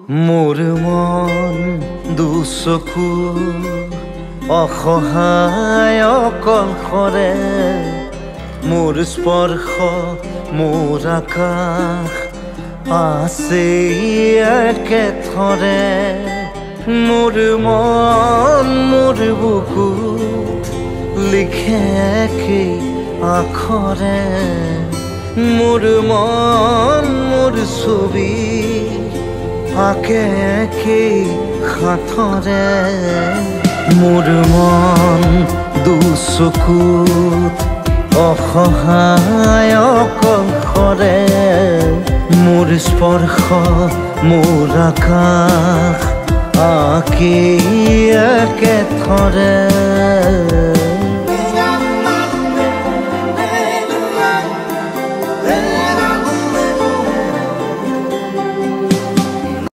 মোৰ মন দুচকু অসহায় অকলশৰে মোৰ স্পৰ্শ মোৰ আকাশ আছে একেথৰে মোৰ মন মোৰ বুকু লিখে একেই আখৰে মোৰ মন মোৰ ছবি আঁকে একেই হাতৰে মোৰ মন দুচকুত অসহায় অকলশৰে মোৰ স্পৰ্শ মোৰ আকাশ আঁকি একেথৰে